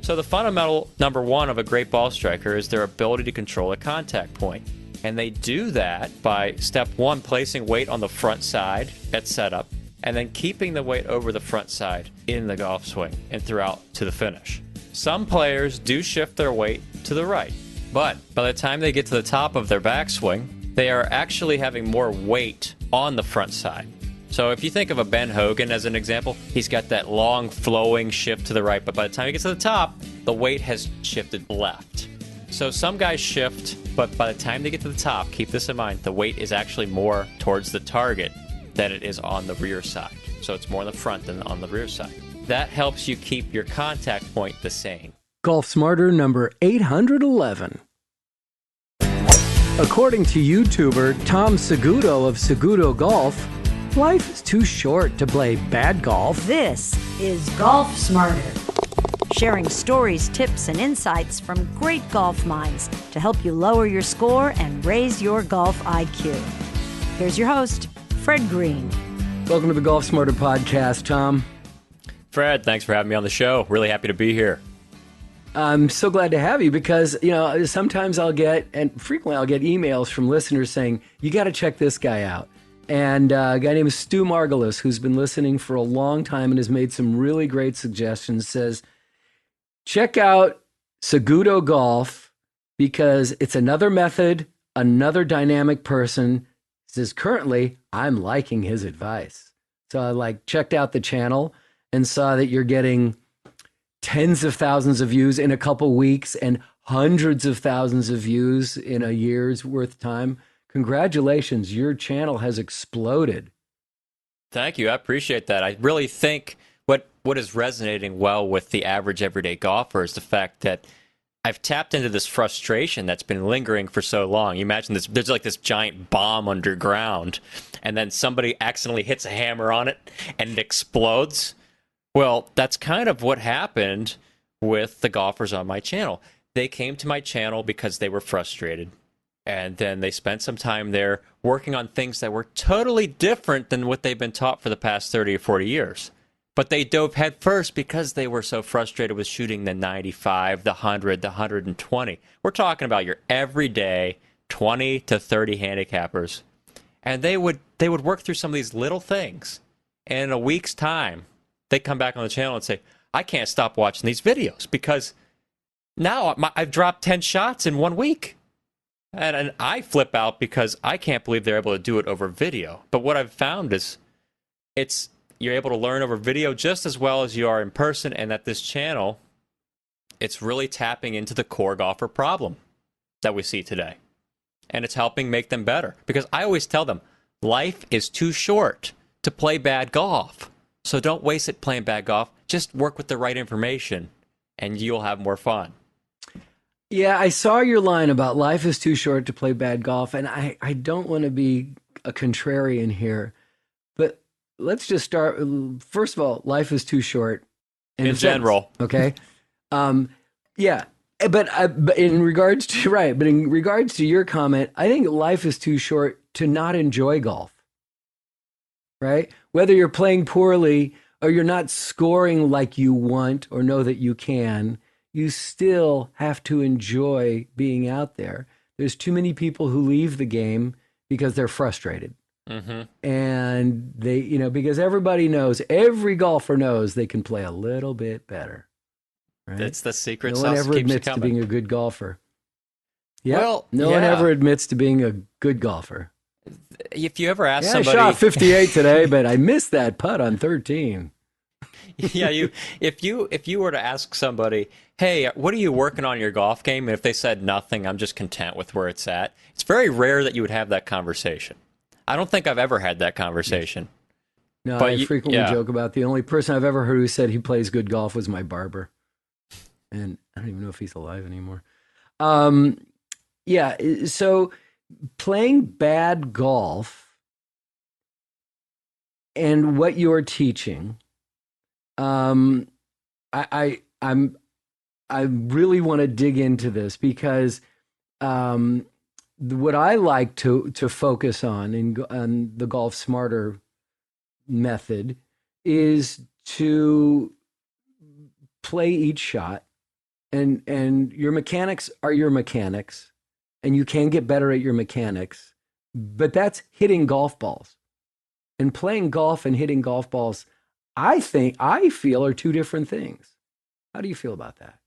So the fundamental number one of a great ball striker is their ability to control a contact point. And they do that by, step one, placing weight on the front side at setup, and then keeping the weight over the front side in the golf swing and throughout to the finish. Some players do shift their weight to the right, but by the time they get to the top of their backswing, they are actually having more weight on the front side. So if you think of a Ben Hogan as an example, he's got that long flowing shift to the right, but by the time he gets to the top, the weight has shifted left. So some guys shift, but by the time they get to the top, keep this in mind, the weight is actually more towards the target than it is on the rear side. So it's more on the front than on the rear side. That helps you keep your contact point the same. Golf Smarter number 811. According to YouTuber Tom Saguto of SagutoGolf, life is too short to play bad golf. This is Golf Smarter, sharing stories, tips, and insights from great golf minds to help you lower your score and raise your golf IQ. Here's your host, Fred Green. Welcome to the Golf Smarter podcast, Tom. Fred, thanks for having me on the show. Really happy to be here. I'm so glad to have you because, sometimes I'll get, and frequently I'll get emails from listeners saying, you got to check this guy out. And a guy named Stu Margulis, who's been listening for a long time and has made some really great suggestions, says, check out SagutoGolf because it's another method, another dynamic person. He says, currently, I'm liking his advice. So I checked out the channel and saw that you're getting tens of thousands of views in a couple weeks and hundreds of thousands of views in a year's worth of time. Congratulations, your channel has exploded. Thank you. I appreciate that. I really think what is resonating well with the average everyday golfer is the fact that I've tapped into this frustration that's been lingering for so long. You imagine there's like this giant bomb underground, and then somebody accidentally hits a hammer on it and it explodes. Well, that's kind of what happened with the golfers on my channel. They came to my channel because they were frustrated. And then they spent some time there working on things that were totally different than what they've been taught for the past 30 or 40 years. But they dove headfirst because they were so frustrated with shooting the 95, the 100, the 120. We're talking about your everyday 20 to 30 handicappers. And they would work through some of these little things. And in a week's time, they come back on the channel and say, I can't stop watching these videos because now I've dropped 10 shots in 1 week. And I flip out because I can't believe they're able to do it over video. But what I've found is you're able to learn over video just as well as you are in person, and that this channel, it's really tapping into the core golfer problem that we see today. And it's helping make them better. Because I always tell them, life is too short to play bad golf. So don't waste it playing bad golf. Just work with the right information, and you'll have more fun. Yeah, I saw your line about life is too short to play bad golf, and I don't want to be a contrarian here, but let's just start. First of all, life is too short. In general. Okay? Yeah, but in regards to your comment, I think life is too short to not enjoy golf. Right? Whether you're playing poorly or you're not scoring like you want or know that you can, you still have to enjoy being out there. There's too many people who leave the game because they're frustrated. Mm-hmm. And they, because everybody knows, every golfer knows they can play a little bit better. Right? That's the secret sauce. No one ever admits to being a good golfer. Yeah. No one ever admits to being a good golfer. If you ever ask somebody, I shot 58 today, but I missed that putt on 13. Yeah, if you were to ask somebody, hey, what are you working on in your golf game? And if they said nothing, I'm just content with where it's at. It's very rare that you would have that conversation. I don't think I've ever had that conversation. No, but I frequently joke about the only person I've ever heard who said he plays good golf was my barber. And I don't even know if he's alive anymore. So playing bad golf and what you're teaching, I really want to dig into this because what I like to focus on the Golf Smarter method is to play each shot and your mechanics are your mechanics, and you can get better at your mechanics, but that's hitting golf balls. And playing golf and hitting golf balls, I feel are two different things. How do you feel about that?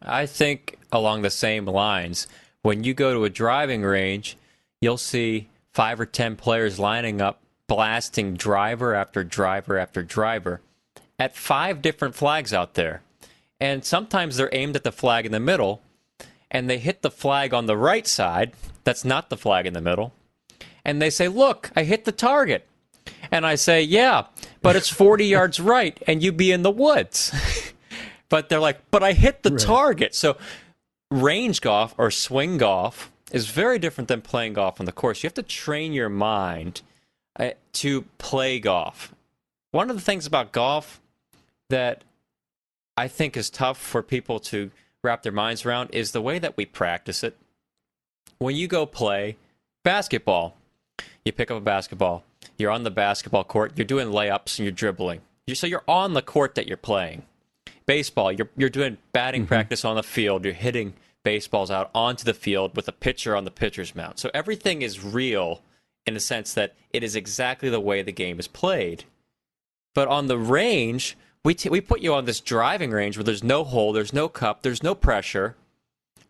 I think along the same lines. When you go to a driving range, you'll see 5 or 10 players lining up, blasting driver after driver after driver at 5 different flags out there. And sometimes they're aimed at the flag in the middle, and they hit the flag on the right side. That's not the flag in the middle. And they say, look, I hit the target. And I say, yeah, but it's 40 yards right, and you be in the woods. But they're like, but I hit the target. So range golf or swing golf is very different than playing golf on the course. You have to train your mind to play golf. One of the things about golf that I think is tough for people to wrap their minds around is the way that we practice it. When you go play basketball, you pick up a basketball, you're on the basketball court, you're doing layups and you're dribbling. So you're on the court that you're playing. Baseball, you're doing batting practice on the field, you're hitting baseballs out onto the field with a pitcher on the pitcher's mound. So everything is real in the sense that it is exactly the way the game is played. But on the range, we put you on this driving range where there's no hole, there's no cup, there's no pressure.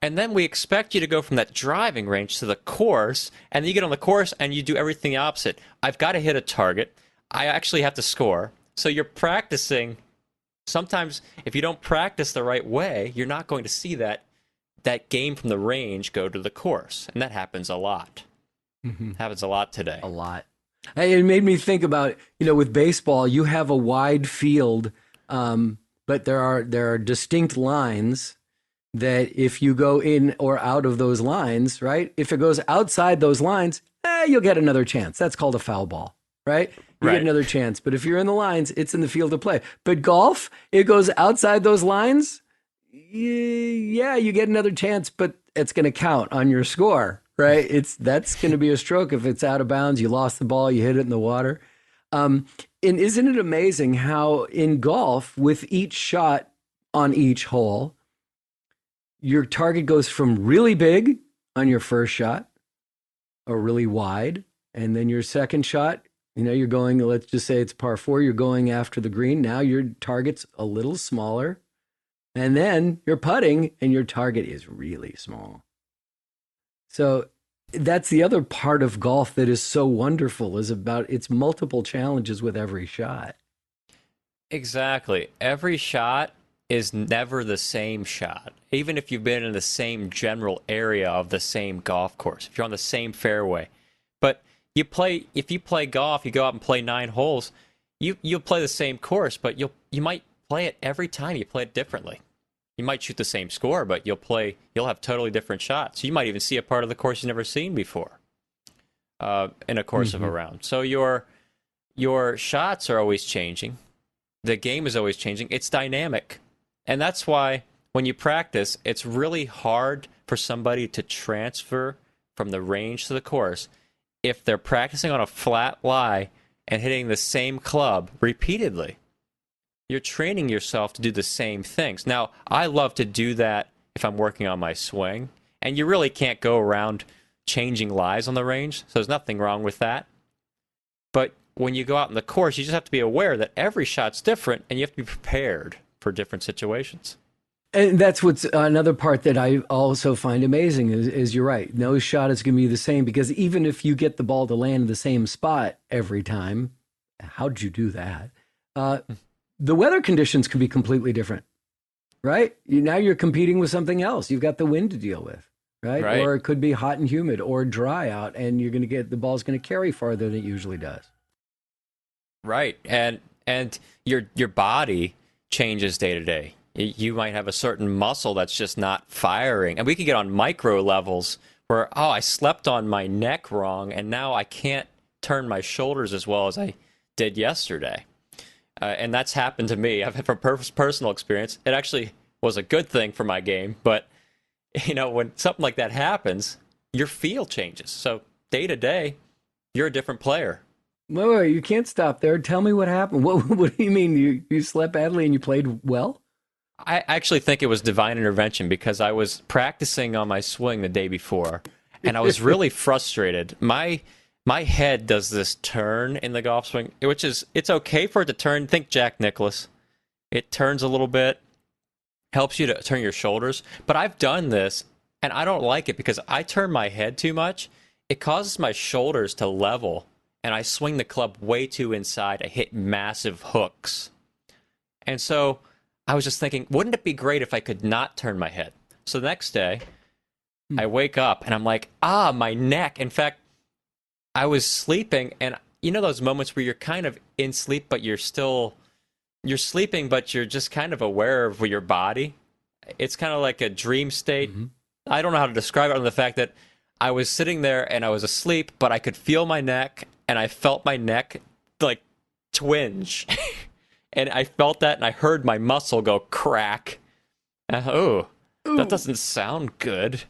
And then we expect you to go from that driving range to the course, and then you get on the course and you do everything opposite. I've got to hit a target. I actually have to score. So you're practicing. Sometimes if you don't practice the right way, you're not going to see that game from the range go to the course. And that happens a lot. Happens a lot today. A lot. Hey, it made me think about, with baseball, you have a wide field, but there are distinct lines that if you go in or out of those lines, right? If it goes outside those lines, you'll get another chance. That's called a foul ball, right? You get another chance. But if you're in the lines, it's in the field of play. But golf, it goes outside those lines. Yeah, you get another chance, but it's going to count on your score, right? That's going to be a stroke. If it's out of bounds, you lost the ball, you hit it in the water. And isn't it amazing how in golf, with each shot on each hole, your target goes from really big on your first shot or really wide. And then your second shot, you're going, let's just say it's par 4, you're going after the green. Now your target's a little smaller. And then you're putting and your target is really small. So that's the other part of golf that is so wonderful, is about its multiple challenges with every shot. Exactly. Every shot is never the same shot. Even if you've been in the same general area of the same golf course, if you're on the same fairway. But if you play golf, you go out and play 9 holes, you'll play the same course, but you might play it every time. You play it differently. You might shoot the same score, but you'll have totally different shots. You might even see a part of the course you've never seen before in a course of a round. So your shots are always changing. The game is always changing. It's dynamic. And that's why when you practice, it's really hard for somebody to transfer from the range to the course if they're practicing on a flat lie and hitting the same club repeatedly. You're training yourself to do the same things. Now, I love to do that if I'm working on my swing, and you really can't go around changing lies on the range, so there's nothing wrong with that. But when you go out in the course, you just have to be aware that every shot's different, and you have to be prepared for different situations. And that's what's another part that I also find amazing is you're right. No shot is going to be the same, because even if you get the ball to land in the same spot every time, how'd you do that? The weather conditions can be completely different, right? Now you're competing with something else. You've got the wind to deal with, right? Or it could be hot and humid or dry out, and you're going to get the ball's going to carry farther than it usually does. Right, and your body changes day to day. You might have a certain muscle that's just not firing. And we can get on micro levels where, I slept on my neck wrong, and now I can't turn my shoulders as well as I did yesterday. And that's happened to me. I've had from personal experience. It actually was a good thing for my game. But, when something like that happens, your feel changes. So day to day, you're a different player. Wait, you can't stop there. Tell me what happened. What do you mean? You slept badly and you played well? I actually think it was divine intervention because I was practicing on my swing the day before, and I was really frustrated. My head does this turn in the golf swing, which is, it's okay for it to turn. Think Jack Nicklaus. It turns a little bit, helps you to turn your shoulders. But I've done this, and I don't like it because I turn my head too much. It causes my shoulders to level, and I swing the club way too inside. I hit massive hooks. And so I was just thinking, wouldn't it be great if I could not turn my head? So the next day, I wake up, and I'm like, my neck. In fact, I was sleeping, and you know those moments where you're kind of in sleep, but you're sleeping, but you're just kind of aware of your body. It's kind of like a dream state. Mm-hmm. I don't know how to describe it, other than the fact that I was sitting there and I was asleep, but I could feel my neck, and I felt my neck like twinge. And I felt that, and I heard my muscle go crack. That doesn't sound good.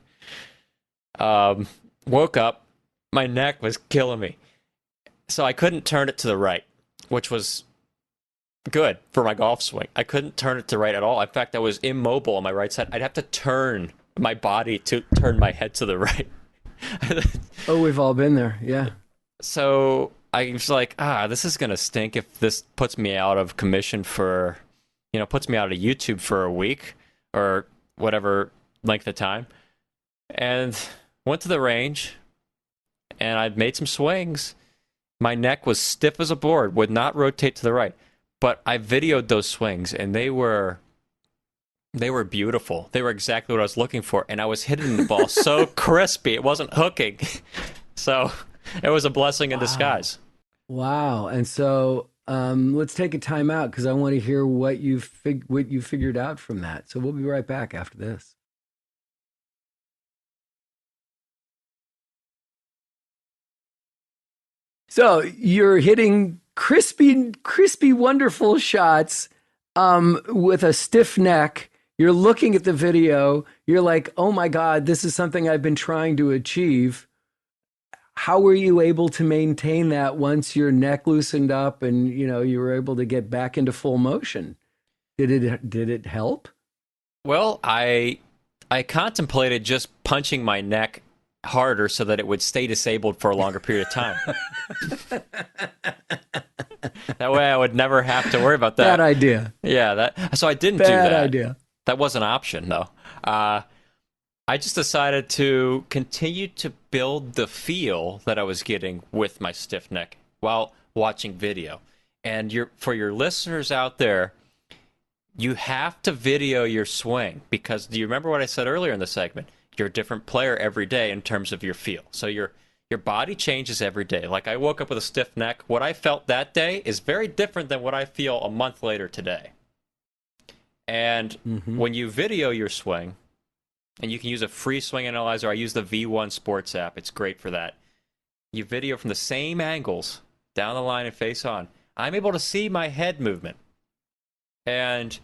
Woke up. My neck was killing me. So I couldn't turn it to the right, which was good for my golf swing. I couldn't turn it to right at all. In fact, I was immobile on my right side. I'd have to turn my body to turn my head to the right. Oh, we've all been there. Yeah. So I was like, this is going to stink if this puts me out of commission for, puts me out of YouTube for a week or whatever length of time. And went to the range, and I made some swings. My neck was stiff as a board, would not rotate to the right. But I videoed those swings, and they were beautiful. They were exactly what I was looking for, and I was hitting the ball so crispy, it wasn't hooking. So it was a blessing in disguise. Wow. And so let's take a time out because I want to hear what you figured out from that. So we'll be right back after this. So you're hitting crispy, wonderful shots with a stiff neck. You're looking at the video. You're like, oh my God, this is something I've been trying to achieve. How were you able to maintain that once your neck loosened up and you were able to get back into full motion? Did it help? Well, I contemplated just punching my neck harder so that it would stay disabled for a longer period of time. That way I would never have to worry about that. Bad idea. Yeah, so I didn't do that. Bad idea. That was an option, though. I just decided to continue to build the feel that I was getting with my stiff neck while watching video. And for your listeners out there, you have to video your swing because do you remember what I said earlier in the segment? You're a different player every day in terms of your feel. So your body changes every day. Like I woke up with a stiff neck. What I felt that day is very different than what I feel a month later today. And when you video your swing, and you can use a free swing analyzer. I use the V1 Sports app. It's great for that. You video from the same angles, down the line and face on. I'm able to see my head movement. And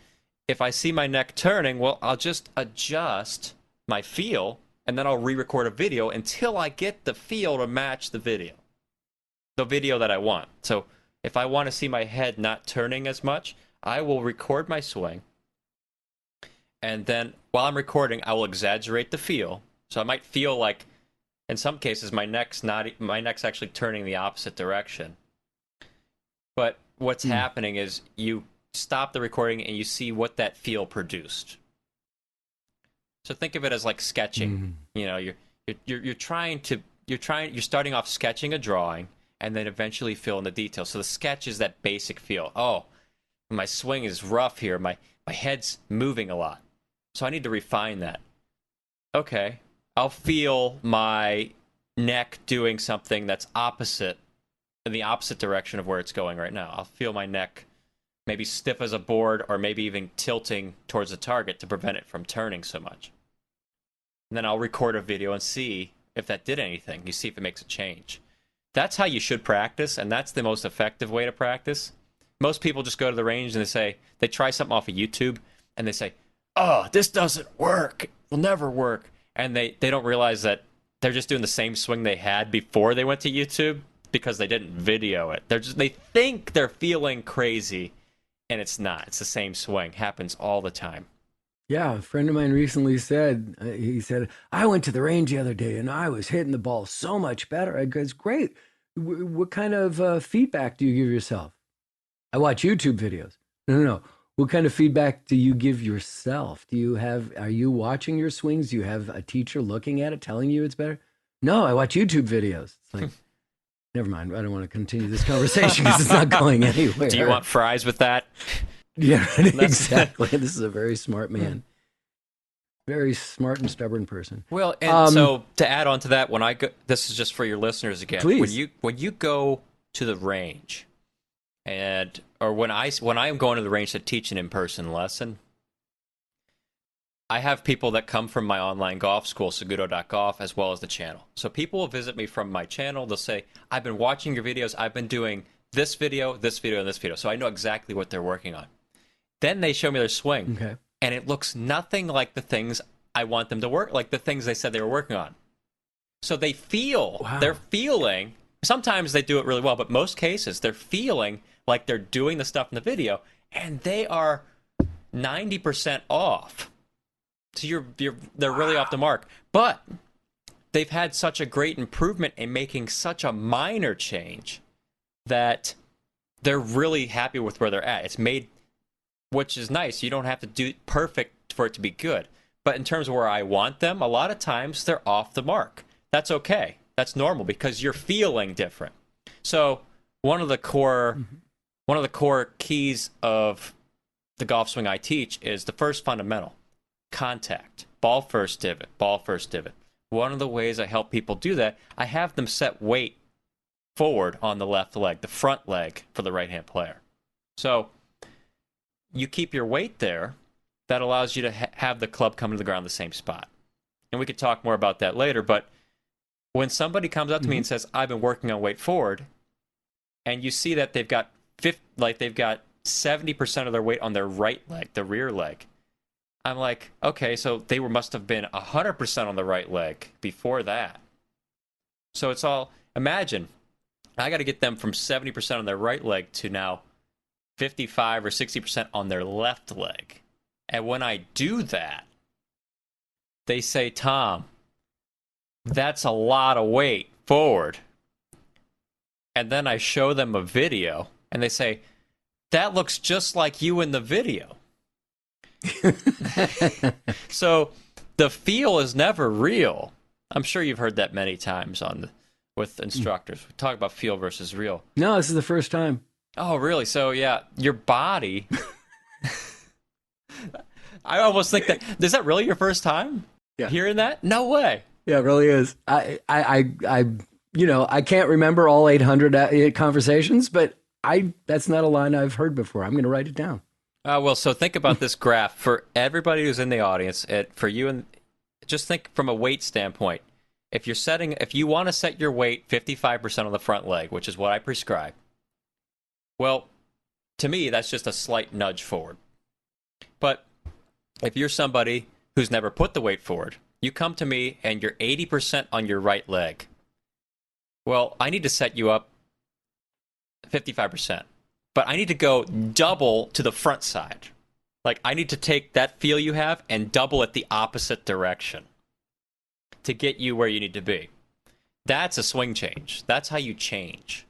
if I see my neck turning, well, I'll just adjust my feel, and then I'll re-record a video until I get the feel to match the video that I want. So if I want to see my head not turning as much, I will record my swing. And then while I'm recording, I will exaggerate the feel. So I might feel like, in some cases, my neck's actually turning the opposite direction. But what's happening is you stop the recording and you see what that feel produced. So think of it as like sketching. You're starting off sketching a drawing and then eventually fill in the details. So the sketch is that basic feel. Oh, my swing is rough here. My head's moving a lot. So I need to refine that. Okay, I'll feel my neck doing something that's opposite, in the opposite direction of where it's going right now. I'll feel my neck maybe stiff as a board or maybe even tilting towards the target to prevent it from turning so much. And then I'll record a video and see if that did anything. You see if it makes a change. That's how you should practice, and that's the most effective way to practice. Most people just go to the range and they try something off of YouTube, and they say, oh, this doesn't work. It will never work. And they don't realize that they're just doing the same swing they had before they went to YouTube because they didn't video it. They think they're feeling crazy, and it's not. It's the same swing. Happens all the time. Yeah, a friend of mine recently said, he said, I went to the range the other day and I was hitting the ball so much better. I goes, great. What kind of feedback do you give yourself? I watch YouTube videos. No, no, no. What kind of feedback do you give yourself? Are you watching your swings? Do you have a teacher looking at it, telling you it's better? No, I watch YouTube videos. It's like, never mind. I don't want to continue this conversation because it's not going anywhere. Do you want fries with that? Yeah, exactly. This is a very smart man. Very smart and stubborn person. Well, and so to add on to that, when I go, this is just for your listeners again. Please. When you go to the range, or when I am going to the range to teach an in-person lesson, I have people that come from my online golf school, Saguto.golf, as well as the channel. So people will visit me from my channel. They'll say, I've been watching your videos. I've been doing this video, and this video. So I know exactly what they're working on. Then they show me their swing. Okay. And it looks nothing like the things I want them to work, like the things they said they were working on. So they're feeling, sometimes they do it really well, but most cases they're feeling like they're doing the stuff in the video, and they are 90% off. So they're really off the mark. But they've had such a great improvement in making such a minor change that they're really happy with where they're at. It's made, which is nice. You don't have to do it perfect for it to be good. But in terms of where I want them, a lot of times they're off the mark. That's okay. That's normal because you're feeling different. So one of the core keys of the golf swing I teach is the first fundamental: contact. Ball first divot, ball first divot. One of the ways I help people do that, I have them set weight forward on the left leg, the front leg for the right-hand player. So you keep your weight there. That allows you to have the club come to the ground the same spot. And we could talk more about that later, but when somebody comes up to me and says, I've been working on weight forward, and you see that they've got 70% of their weight on their right leg, the rear leg, I'm like, okay, so they must have been 100% on the right leg before that. So it's all, imagine, I got to get them from 70% on their right leg to now 55 or 60% on their left leg. And when I do that, they say, Tom, that's a lot of weight forward. And then I show them a video, and they say, that looks just like you in the video. So the feel is never real. I'm sure you've heard that many times with instructors. We talk about feel versus real. No, this is the first time. Oh, really? So, yeah, your body... I almost think that, is that really your first time hearing that? No way. Yeah, it really is. I can't remember all 800 conversations, but that's not a line I've heard before. I'm going to write it down. Well, so think about this graph for everybody who's in the audience. For you, and just think from a weight standpoint. If you want to set your weight 55% on the front leg, which is what I prescribe, well, to me, that's just a slight nudge forward. But if you're somebody who's never put the weight forward, you come to me and you're 80% on your right leg. Well, I need to set you up 55%. But I need to go double to the front side. Like, I need to take that feel you have and double it the opposite direction to get you where you need to be. That's a swing change. That's how you change.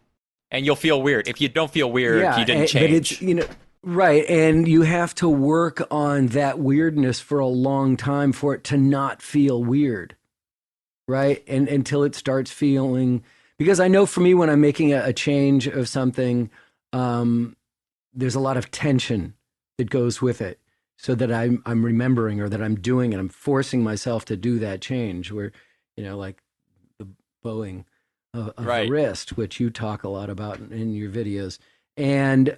And you'll feel weird. If you don't feel weird, you didn't change. But it's, right. And you have to work on that weirdness for a long time for it to not feel weird. Right. And until it starts feeling, because I know for me, when I'm making a change of something, there's a lot of tension that goes with it, so that I'm remembering, or that I'm doing it. I'm forcing myself to do that change where, like the bowing of the wrist, which you talk a lot about in your videos. And,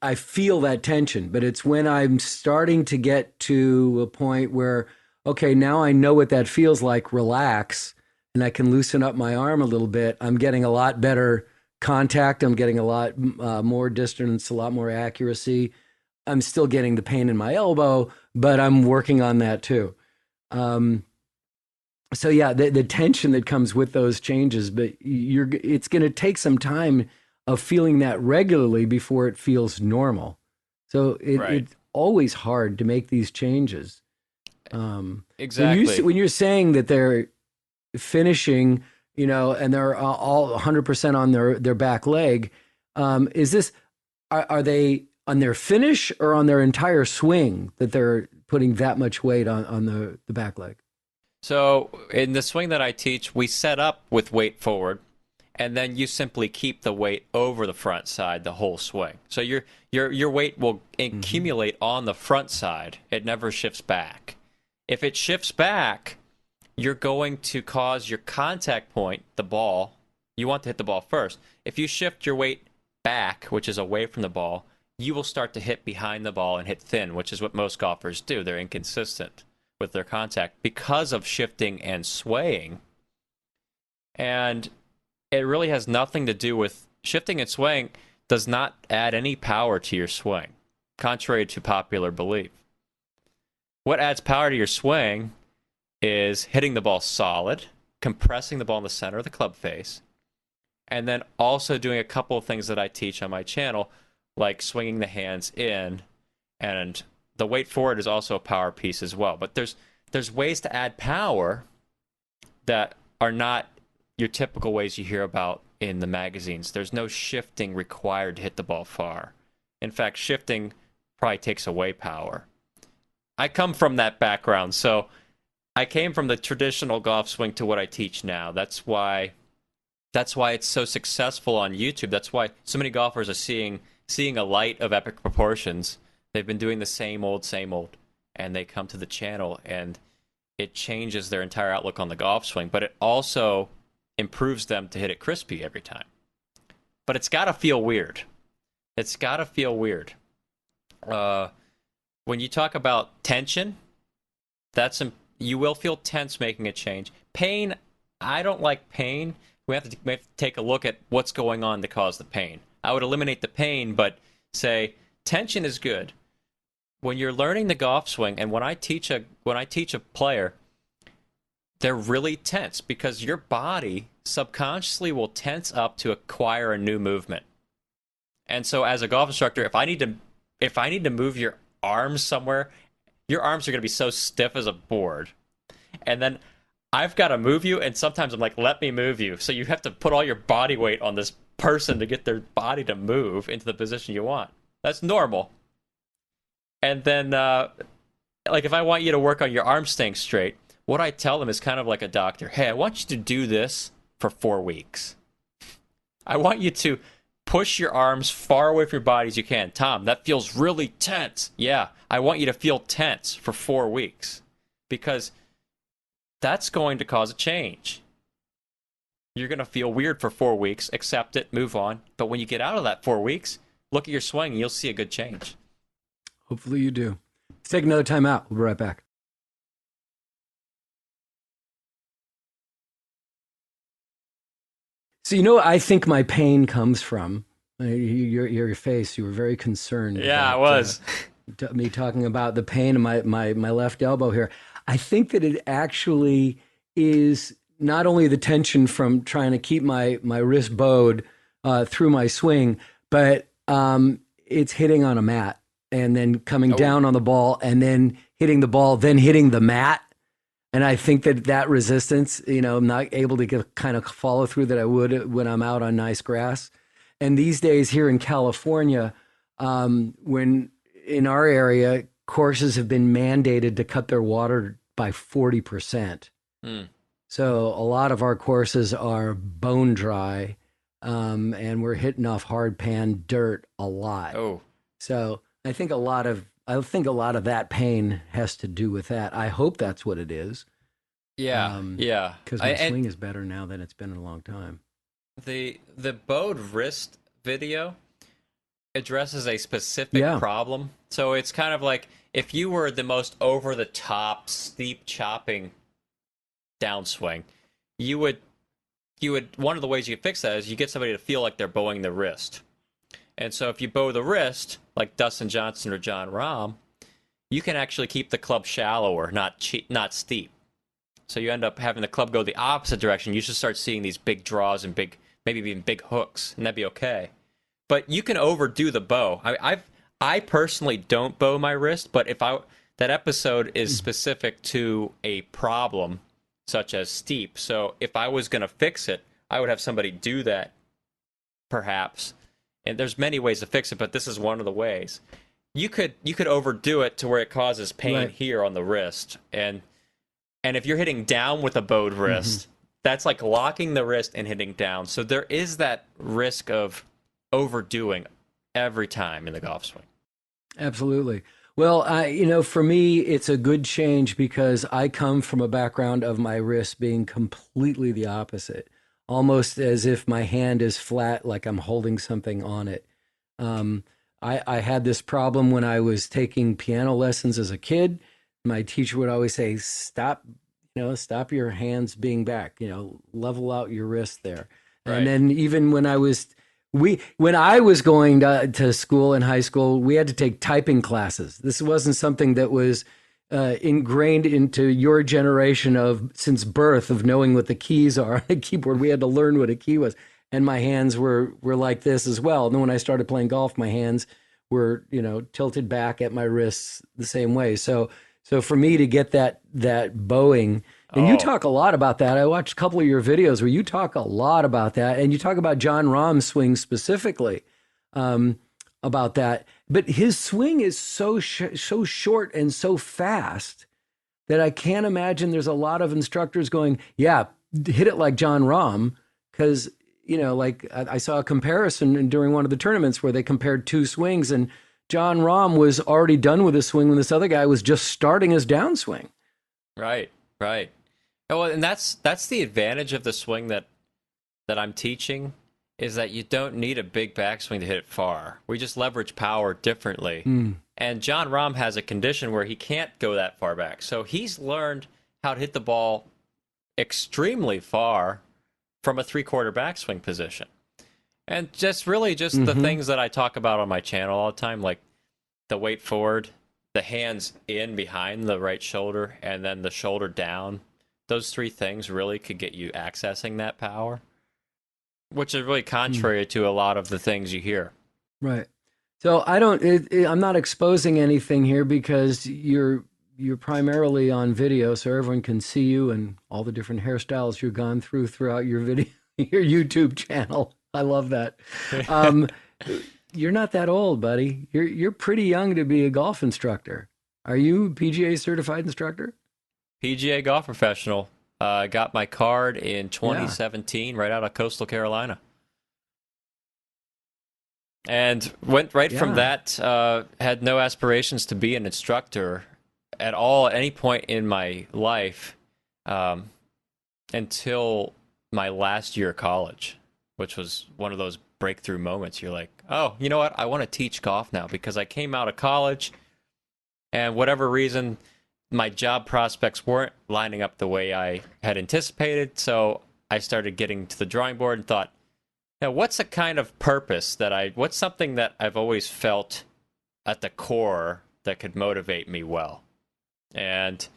I feel that tension, but it's when I'm starting to get to a point where, okay, now I know what that feels like, relax, and I can loosen up my arm a little bit. I'm getting a lot better contact. I'm getting a lot more distance, a lot more accuracy. I'm still getting the pain in my elbow, but I'm working on that too. So yeah, the tension that comes with those changes, but it's going to take some time of feeling that regularly before it feels normal. So it always hard to make these changes. Exactly. When you're saying that they're finishing, and they're all 100% on their back leg, is this, are they on their finish or on their entire swing that they're putting that much weight on the back leg? So in the swing that I teach, we set up with weight forward, and then you simply keep the weight over the front side the whole swing. So your weight will accumulate on the front side. It never shifts back. If it shifts back, you're going to cause your contact point, the ball, you want to hit the ball first. If you shift your weight back, which is away from the ball, you will start to hit behind the ball and hit thin, which is what most golfers do. They're inconsistent with their contact because of shifting and swaying. And it really has nothing to do with shifting and swaying. Does not add any power to your swing, contrary to popular belief. What adds power to your swing is hitting the ball solid, compressing the ball in the center of the club face, and then also doing a couple of things that I teach on my channel, like swinging the hands in, and the weight forward is also a power piece as well. But there's ways to add power that are not your typical ways you hear about in the magazines. There's no shifting required to hit the ball far. In fact, shifting probably takes away power. I come from that background, so I came from the traditional golf swing to what I teach now. That's why it's so successful on YouTube. That's why so many golfers are seeing a light of epic proportions. They've been doing the same old, and they come to the channel, and it changes their entire outlook on the golf swing, but it also improves them to hit it crispy every time. But it's got to feel weird. When you talk about tension, you will feel tense making a change. Pain, I don't like pain. We have to take a look at what's going on to cause the pain. I would eliminate the pain, but say tension is good. When you're learning the golf swing, and when I teach a player, they're really tense because your body subconsciously will tense up to acquire a new movement. And so as a golf instructor, if I need to move your arms somewhere, your arms are going to be so stiff as a board. And then I've got to move you, and sometimes I'm like, let me move you. So you have to put all your body weight on this person to get their body to move into the position you want. That's normal. And then, like if I want you to work on your arms staying straight, what I tell them is kind of like a doctor. Hey, I want you to do this for 4 weeks. I want you to push your arms far away from your body as you can. Tom, that feels really tense. Yeah, I want you to feel tense for 4 weeks because that's going to cause a change. You're going to feel weird for 4 weeks, accept it, move on. But when you get out of that 4 weeks, look at your swing and you'll see a good change. Hopefully you do. Let's take another time out. We'll be right back. So, I think my pain comes from your face. You were very concerned. Yeah, I was. Me talking about the pain in my left elbow here. I think that it actually is not only the tension from trying to keep my wrist bowed through my swing, but it's hitting on a mat and then coming down on the ball and then hitting the ball, then hitting the mat. And I think that resistance, I'm not able to get kind of follow through that I would when I'm out on nice grass. And these days here in California, when in our area, courses have been mandated to cut their water by 40%. So a lot of our courses are bone dry, and we're hitting off hard pan dirt a lot. So I think a lot of that pain has to do with that. I hope that's what it is. Yeah. Because my swing is better now than it's been in a long time. The bowed wrist video addresses a specific problem. So it's kind of like if you were the most over-the-top, steep chopping downswing, you would one of the ways you could fix that is you get somebody to feel like they're bowing the wrist. And so if you bow the wrist, like Dustin Johnson or John Rahm, you can actually keep the club shallower, not steep. So you end up having the club go the opposite direction. You should start seeing these big draws and maybe even big hooks, and that'd be okay. But you can overdo the bow. I personally don't bow my wrist, but if that episode is specific to a problem such as steep. So if I was going to fix it, I would have somebody do that, perhaps. And there's many ways to fix it, but this is one of the ways. You could overdo it to where it causes pain here on the wrist, and if you're hitting down with a bowed wrist, that's like locking the wrist and hitting down. So there is that risk of overdoing every time in the golf swing. Absolutely. Well, for me, it's a good change because I come from a background of my wrist being completely the opposite, almost as if my hand is flat, like I'm holding something on it. I had this problem when I was taking piano lessons as a kid. My teacher would always say, stop your hands being back, level out your wrist there. Right. And then even when I was going to school in high school, we had to take typing classes. This wasn't something that was ingrained into your generation since birth of knowing what the keys are on a keyboard. We had to learn what a key was. And my hands were like this as well. And then when I started playing golf, my hands were, tilted back at my wrists the same way. So for me to get that bowing, and you talk a lot about that. I watched a couple of your videos where you talk a lot about that, and you talk about Jon Rahm's swing specifically about that. But his swing is so short and so fast that I can't imagine there's a lot of instructors going, yeah, hit it like Jon Rahm, because I saw a comparison during one of the tournaments where they compared two swings, and Jon Rahm was already done with his swing when this other guy was just starting his downswing. Right. Oh, and that's the advantage of the swing that I'm teaching, is that you don't need a big backswing to hit it far. We just leverage power differently. And Jon Rahm has a condition where he can't go that far back. So he's learned how to hit the ball extremely far from a three-quarter backswing position. And just the things that I talk about on my channel all the time, like the weight forward, the hands in behind the right shoulder, and then the shoulder down. Those three things really could get you accessing that power, which is really contrary to a lot of the things you hear. Right. So I'm not exposing anything here because you're primarily on video, so everyone can see you and all the different hairstyles you've gone throughout your your YouTube channel. I love that. You're not that old, buddy. You're pretty young to be a golf instructor. Are you a PGA certified instructor? PGA golf professional. I got my card in 2017 right out of Coastal Carolina. And went right from that, had no aspirations to be an instructor at all at any point in my life until my last year of college, which was one of those breakthrough moments. You're like, oh, you know what? I want to teach golf now because I came out of college and whatever reason, my job prospects weren't lining up the way I had anticipated. So I started getting to the drawing board and thought, now what's a kind of purpose what's something that I've always felt at the core that could motivate me well? And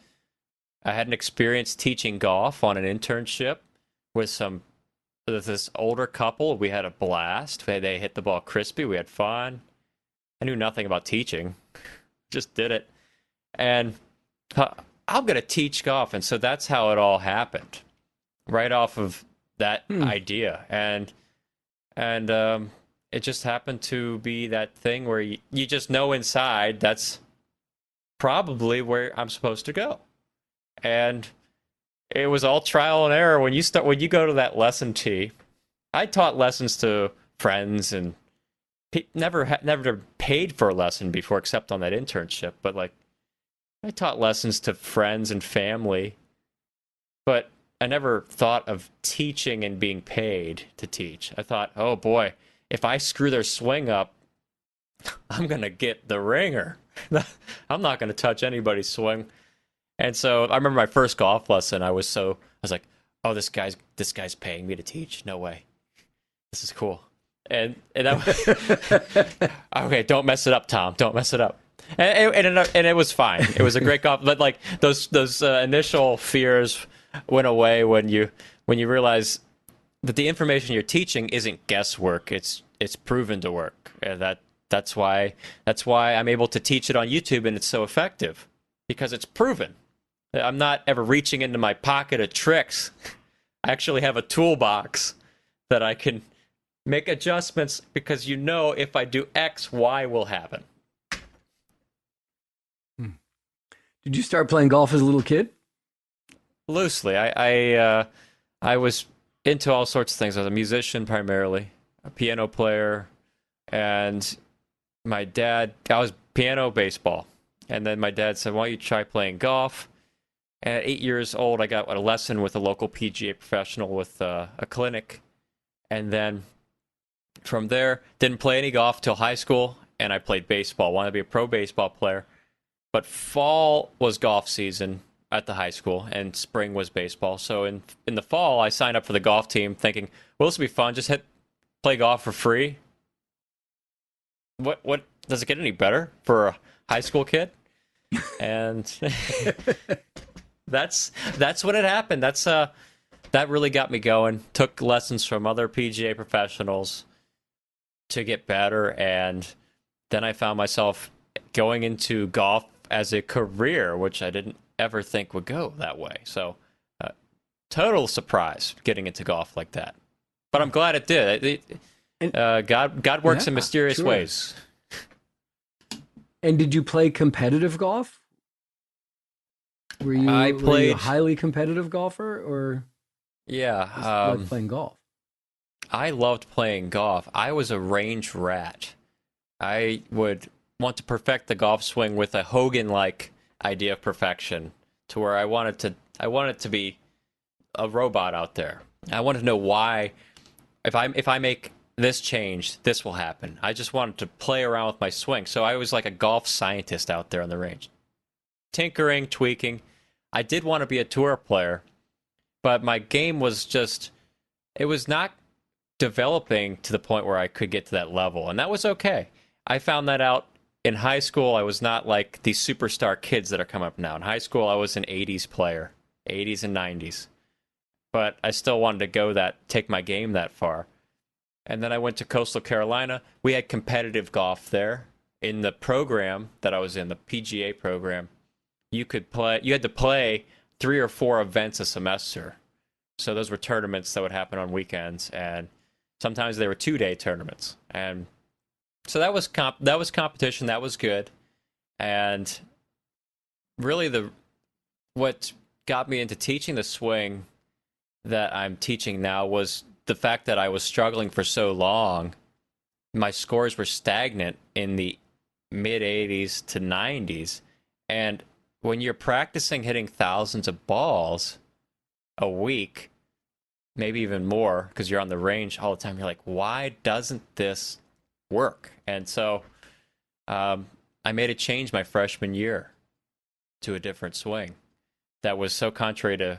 I had an experience teaching golf on an internship with this older couple. We had a blast. They hit the ball crispy. We had fun. I knew nothing about teaching. Just did it. And I'm going to teach golf. And so that's how it all happened. Right off of that idea. And it just happened to be that thing where you just know inside that's probably where I'm supposed to go. And it was all trial and error. When you go to that lesson tee, I taught lessons to friends and never paid for a lesson before, except on that internship. But like, I taught lessons to friends and family, but I never thought of teaching and being paid to teach. I thought, oh boy, if I screw their swing up, I'm going to get the ringer. I'm not going to touch anybody's swing. And so I remember my first golf lesson. I was like, oh, this guy's paying me to teach. No way. This is cool. And okay, don't mess it up, Tom. Don't mess it up. And it was fine. It was a great golf. But like those initial fears went away when you realize that the information you're teaching isn't guesswork. It's proven to work. And that's why I'm able to teach it on YouTube, and it's so effective because it's proven. I'm not ever reaching into my pocket of tricks. I actually have a toolbox that I can make adjustments because if I do X, Y will happen. Did you start playing golf as a little kid? Loosely. I was into all sorts of things. I was a musician primarily, a piano player, and I was piano, baseball. And then my dad said, why don't you try playing golf? And at 8 years old, I got a lesson with a local PGA professional with a clinic. And then from there, didn't play any golf till high school, and I played baseball. Wanted to be a pro baseball player. But fall was golf season at the high school, and spring was baseball. So in the fall, I signed up for the golf team thinking, well, this will be fun. Just play golf for free. What does it get any better for a high school kid? And that's what had happened. That really got me going. Took lessons from other PGA professionals to get better, and then I found myself going into golf as a career, which I didn't ever think would go that way. So, total surprise getting into golf like that. But I'm glad it did. God works in mysterious ways. And did you play competitive golf? Were you a highly competitive golfer, or just playing golf? I loved playing golf. I was a range rat. I would want to perfect the golf swing with a Hogan-like idea of perfection, to where I wanted to be a robot out there. I wanted to know why, if I make this change, this will happen. I just wanted to play around with my swing. So I was like a golf scientist out there on the range, tinkering, tweaking. I did want to be a tour player, but my game was it was not developing to the point where I could get to that level, and that was okay. I found that out in high school. I was not like these superstar kids that are coming up now. In high school, I was an 80s player, 80s and 90s, but I still wanted to take my game that far. And then I went to Coastal Carolina. We had competitive golf there. In the program that I was in, the PGA program, you had to play 3 or 4 events a semester. So those were tournaments that would happen on weekends, and sometimes they were 2-day tournaments. And so that was competition. That was good. And really what got me into teaching the swing that I'm teaching now was the fact that I was struggling for so long. My scores were stagnant in the mid 80s to 90s. And when you're practicing hitting thousands of balls a week, maybe even more, because you're on the range all the time, you're like, why doesn't this work? And so I made a change my freshman year to a different swing that was so contrary to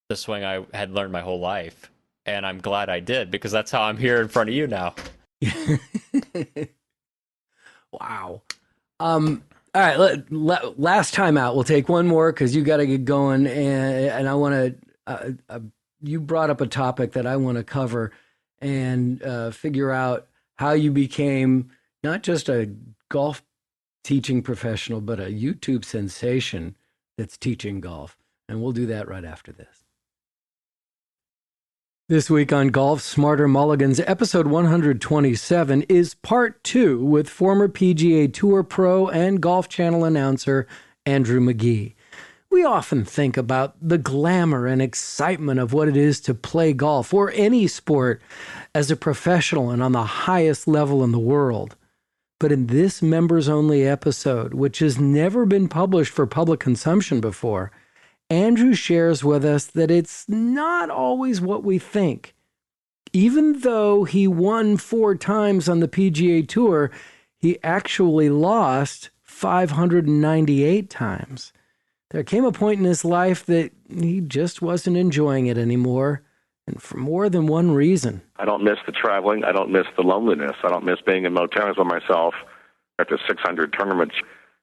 the swing I had learned my whole life. And I'm glad I did, because that's how I'm here in front of you now. Wow. All right. Last time out, we'll take one more because you got to get going. And I want to, you brought up a topic that I want to cover and figure out how you became not just a golf teaching professional, but a YouTube sensation that's teaching golf. And we'll do that right after this. This week on Golf Smarter Mulligans, episode 127 is part 2 with former PGA Tour pro and Golf Channel announcer Andrew Magee. We often think about the glamour and excitement of what it is to play golf or any sport as a professional and on the highest level in the world. But in this members-only episode, which has never been published for public consumption before, Andrew shares with us that it's not always what we think. Even though he won 4 times on the PGA Tour, he actually lost 598 times. There came a point in his life that he just wasn't enjoying it anymore, and for more than one reason. I don't miss the traveling. I don't miss the loneliness. I don't miss being in motels by myself after 600 tournaments.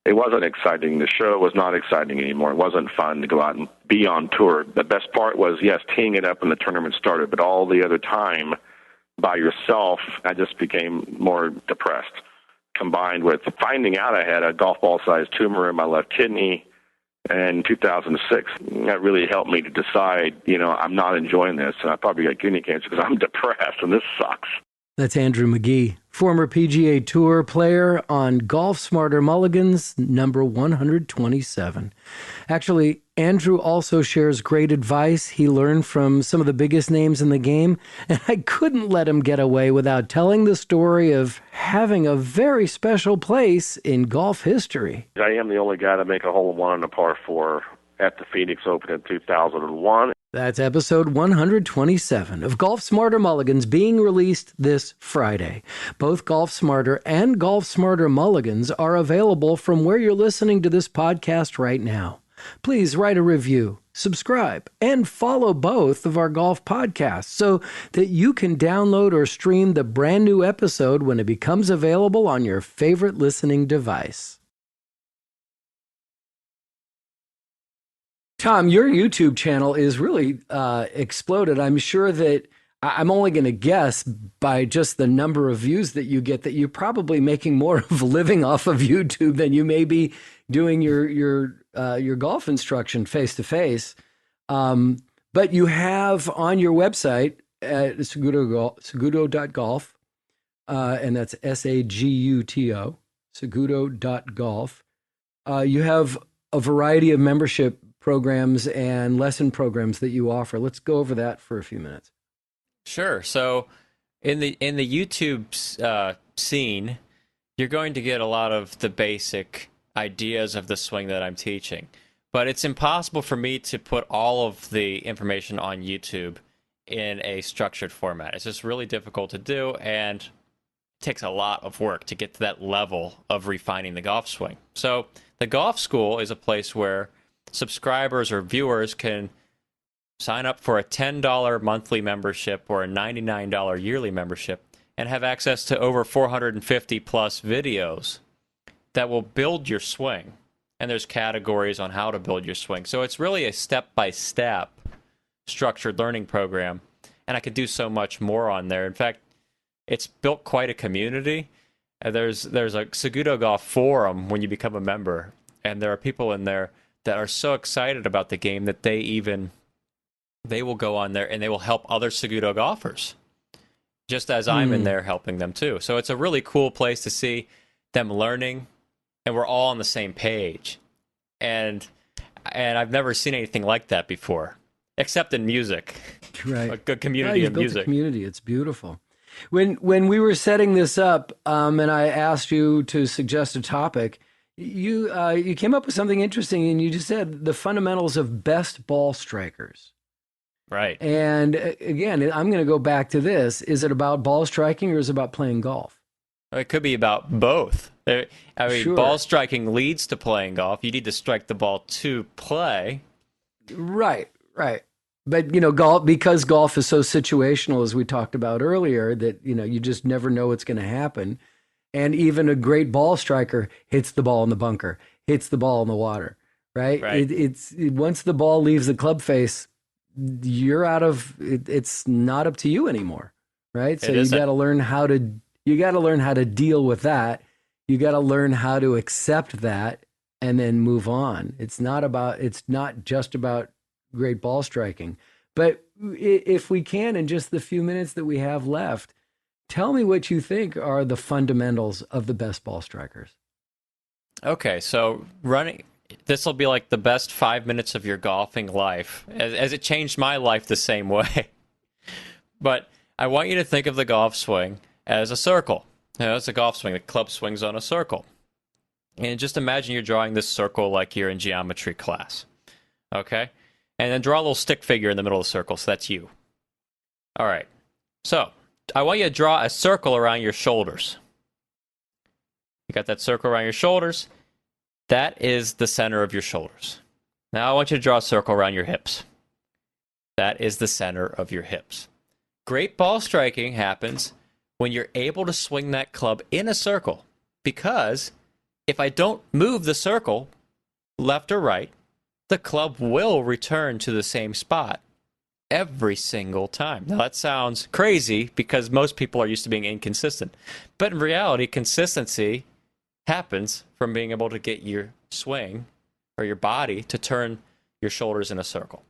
It wasn't exciting. The show was not exciting anymore. It wasn't fun to go out and be on tour. The best part was, yes, teeing it up when the tournament started, but all the other time by yourself, I just became more depressed. combined with finding out I had a golf ball-sized tumor in my left kidney in 2006, that really helped me to decide, I'm not enjoying this, and I probably got kidney cancer because I'm depressed, and this sucks. That's Andrew Magee, former PGA Tour player on Golf Smarter Mulligans, number 127. Actually, Andrew also shares great advice he learned from some of the biggest names in the game, and I couldn't let him get away without telling the story of having a very special place in golf history. I am the only guy to make a hole-in-one on a par 4 at the Phoenix Open in 2001. That's episode 127 of Golf Smarter Mulligans, being released this Friday. Both Golf Smarter and Golf Smarter Mulligans are available from where you're listening to this podcast right now. Please write a review, subscribe, and follow both of our golf podcasts so that you can download or stream the brand new episode when it becomes available on your favorite listening device. Tom, your YouTube channel is really exploded. I'm sure that I'm only going to guess by just the number of views that you get that you're probably making more of a living off of YouTube than you may be doing your golf instruction face to face. But you have on your website at Saguto.golf, and that's Saguto, Saguto.golf. You have a variety of membership programs and lesson programs that you offer. Let's go over that for a few minutes. Sure. So in the YouTube scene, you're going to get a lot of the basic ideas of the swing that I'm teaching. But it's impossible for me to put all of the information on YouTube in a structured format. It's just really difficult to do, and it takes a lot of work to get to that level of refining the golf swing. So the golf school is a place where subscribers or viewers can sign up for a $10 monthly membership or a $99 yearly membership and have access to over 450 plus videos that will build your swing. And there's categories on how to build your swing. So it's really a step-by-step structured learning program. And I could do so much more on there. In fact, it's built quite a community. There's a Saguto Golf forum when you become a member. And there are people in there that are so excited about the game that they will go on there and they will help other Saguto golfers, just as I'm in there helping them too. So it's a really cool place to see them learning, and we're all on the same page. And I've never seen anything like that before, except in music. Right. A good community of music. Built a community. It's beautiful. When we were setting this up, and I asked you to suggest a topic, you came up with something interesting, and you just said the fundamentals of best ball strikers. Right. And again, I'm going to go back to this. Is it about ball striking or is it about playing golf? It could be about both. Sure. Ball striking leads to playing golf. You need to strike the ball to play. Right. But, because golf is so situational, as we talked about earlier, that, you just never know what's going to happen. And even a great ball striker hits the ball in the bunker, hits the ball in the water, right? It's once the ball leaves the club face, you're out of it. It's not up to you anymore, right? So you got to learn how to deal with that. You got to learn how to accept that and then move on. It's not just about great ball striking. But if we can, in just the few minutes that we have left, tell me what you think are the fundamentals of the best ball strikers. Okay, so this will be like the best 5 minutes of your golfing life, as it changed my life the same way. But I want you to think of the golf swing as a circle. It's a golf swing. The club swings on a circle. And just imagine you're drawing this circle like you're in geometry class. Okay? And then draw a little stick figure in the middle of the circle, so that's you. All right. So I want you to draw a circle around your shoulders. You got that circle around your shoulders. That is the center of your shoulders. Now I want you to draw a circle around your hips. That is the center of your hips. Great ball striking happens when you're able to swing that club in a circle, because if I don't move the circle left or right, the club will return to the same spot every single time. Now, that sounds crazy because most people are used to being inconsistent. But in reality, consistency happens from being able to get your swing or your body to turn your shoulders in a circle.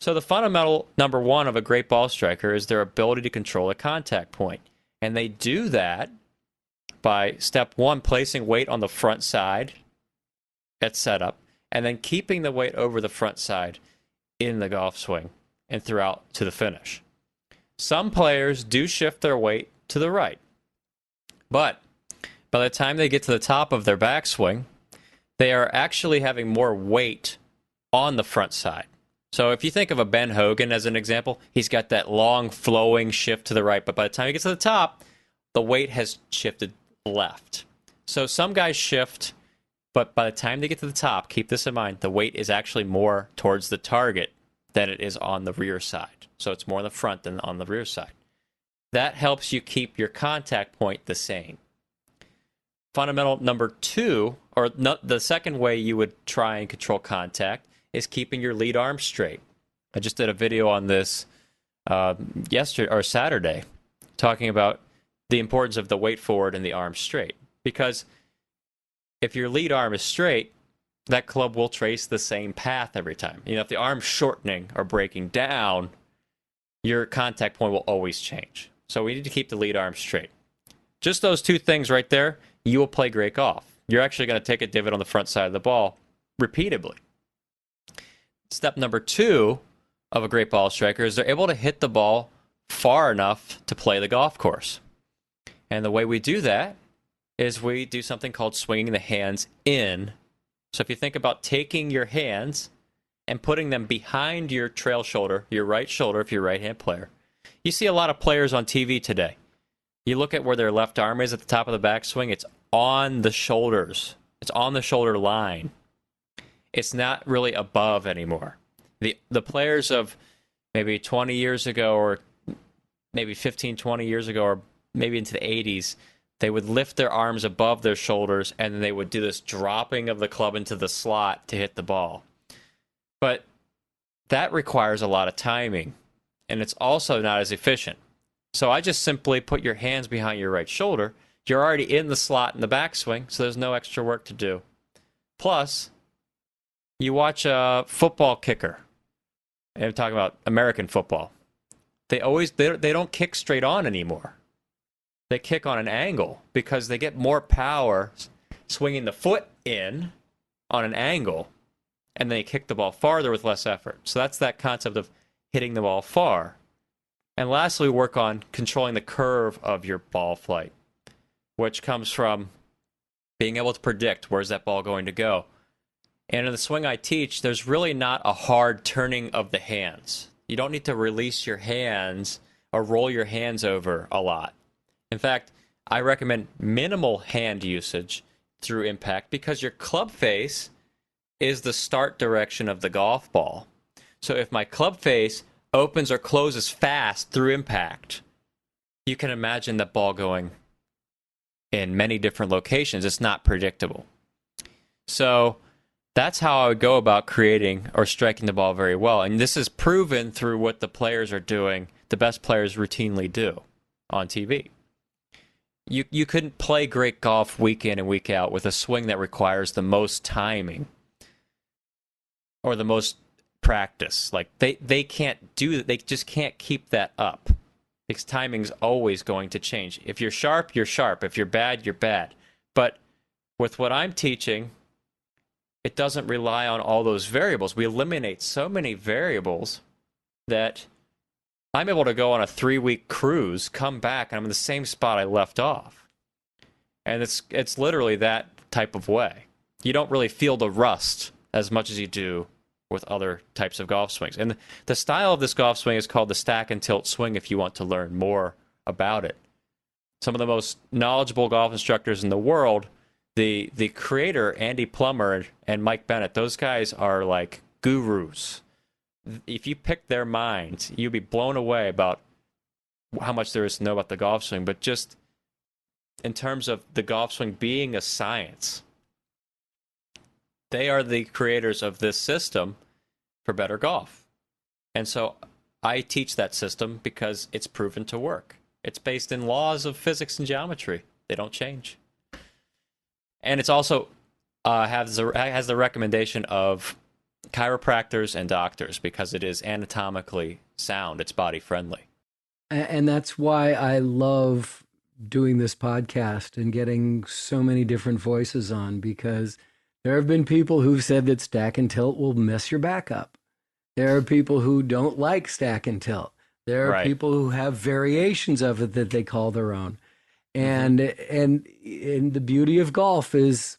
So the fundamental number one of a great ball striker is their ability to control a contact point. And they do that by, step one, placing weight on the front side at setup, and then keeping the weight over the front side in the golf swing and throughout to the finish. Some players do shift their weight to the right, but by the time they get to the top of their backswing, they are actually having more weight on the front side. So if you think of a Ben Hogan as an example, he's got that long flowing shift to the right, but by the time he gets to the top, the weight has shifted left. So some guys shift, but by the time they get to the top, keep this in mind, the weight is actually more towards the target than it is on the rear side. So it's more on the front than on the rear side. That helps you keep your contact point the same. Fundamental number two, or the second way you would try and control contact, is keeping your lead arm straight. I just did a video on this yesterday or Saturday, talking about the importance of the weight forward and the arm straight. Because if your lead arm is straight, that club will trace the same path every time. You know, if the arm's shortening or breaking down, your contact point will always change. So we need to keep the lead arm straight. Just those two things right there, you will play great golf. You're actually going to take a divot on the front side of the ball repeatedly. Step number two of a great ball striker is they're able to hit the ball far enough to play the golf course. And the way we do that is we do something called swinging the hands in. So if you think about taking your hands and putting them behind your trail shoulder, your right shoulder if you're a right-hand player. You see a lot of players on TV today. You look at where their left arm is at the top of the backswing, it's on the shoulders. It's on the shoulder line. It's not really above anymore. The players of maybe 20 years ago or maybe 15, 20 years ago or maybe into the 80s, they would lift their arms above their shoulders and then they would do this dropping of the club into the slot to hit the ball. But that requires a lot of timing, and it's also not as efficient. So I just simply put your hands behind your right shoulder. You're already in the slot in the backswing, so there's no extra work to do. Plus, you watch a football kicker, and I'm talking about American football. They don't kick straight on anymore. They kick on an angle because they get more power swinging the foot in on an angle, and they kick the ball farther with less effort. So that's that concept of hitting the ball far. And lastly, work on controlling the curve of your ball flight, which comes from being able to predict where's that ball going to go. And in the swing I teach, there's really not a hard turning of the hands. You don't need to release your hands or roll your hands over a lot. In fact, I recommend minimal hand usage through impact because your club face is the start direction of the golf ball. So if my club face opens or closes fast through impact, you can imagine that ball going in many different locations. It's not predictable. So that's how I would go about creating or striking the ball very well. And this is proven through what the players are doing, the best players routinely do on TV. You couldn't play great golf week in and week out with a swing that requires the most timing or the most practice. Like they can't do that. They just can't keep that up because timing's always going to change. If you're sharp, you're sharp. If you're bad, you're bad. But with what I'm teaching, it doesn't rely on all those variables. We eliminate so many variables that I'm able to go on a 3-week cruise, come back, and I'm in the same spot I left off. And it's literally that type of way. You don't really feel the rust as much as you do with other types of golf swings. And the style of this golf swing is called the stack and tilt swing if you want to learn more about it. Some of the most knowledgeable golf instructors in the world, the creator, Andy Plummer and Mike Bennett, those guys are like gurus. If you pick their minds, you'll be blown away about how much there is to know about the golf swing. But just in terms of the golf swing being a science, they are the creators of this system for better golf. And so I teach that system because it's proven to work. It's based in laws of physics and geometry. They don't change. And it's also has the recommendation of chiropractors and doctors because it is anatomically sound. It's body friendly. And that's why I love doing this podcast and getting so many different voices on, because there have been people who've said that stack and tilt will mess your back up. There are people who don't like stack and tilt. There are people who have variations of it that they call their own. And the beauty of golf is,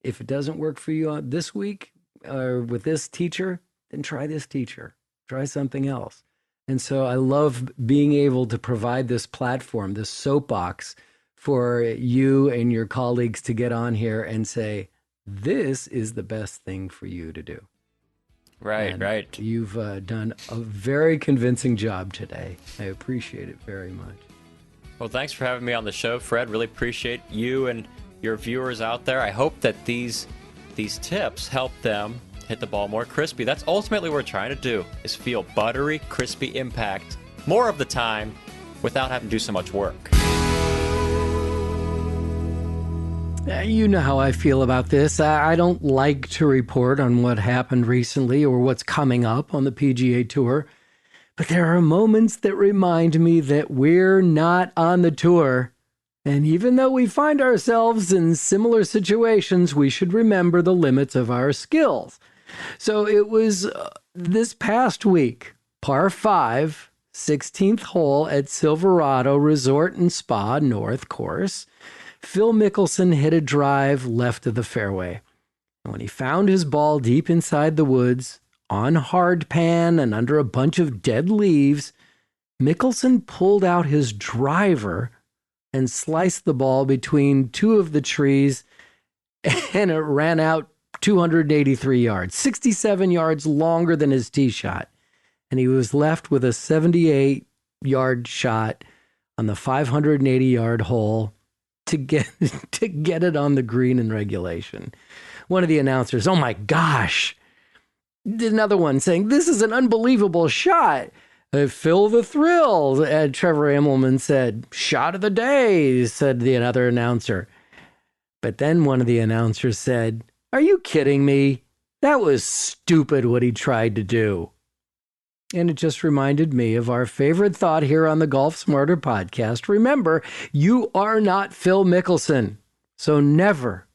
if it doesn't work for you this week or with this teacher, then try this teacher. Try something else. And so I love being able to provide this platform, this soapbox for you and your colleagues to get on here and say, this is the best thing for you to do. Right. You've done a very convincing job today. I appreciate it very much. Well, thanks for having me on the show, Fred. Really appreciate you and your viewers out there. I hope that these tips help them hit the ball more crispy. That's ultimately what we're trying to do, is feel buttery, crispy impact more of the time without having to do so much work. You know how I feel about this. I don't like to report on what happened recently or what's coming up on the PGA Tour, but there are moments that remind me that we're not on the tour. And even though we find ourselves in similar situations, we should remember the limits of our skills. So it was this past week, par 5, 16th hole at Silverado Resort and Spa North Course. Phil Mickelson hit a drive left of the fairway. And when he found his ball deep inside the woods, on hard pan and under a bunch of dead leaves, Mickelson pulled out his driver and sliced the ball between two of the trees, and it ran out 283 yards, 67 yards longer than his tee shot. And he was left with a 78-yard shot on the 580-yard hole to get it on the green in regulation. One of the announcers, oh my gosh, did another one saying, this is an unbelievable shot. Phil the Thrill, Trevor Immelman said, shot of the day, said the another announcer. But then one of the announcers said, are you kidding me? That was stupid what he tried to do. And it just reminded me of our favorite thought here on the Golf Smarter podcast. Remember, you are not Phil Mickelson, so never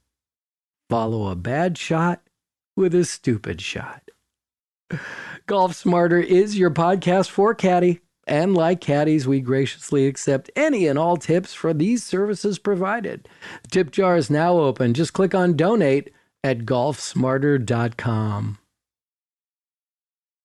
follow a bad shot with a stupid shot. Golf Smarter is your podcast for Caddy. And like caddies, we graciously accept any and all tips for these services provided. The tip jar is now open. Just click on donate at golfsmarter.com.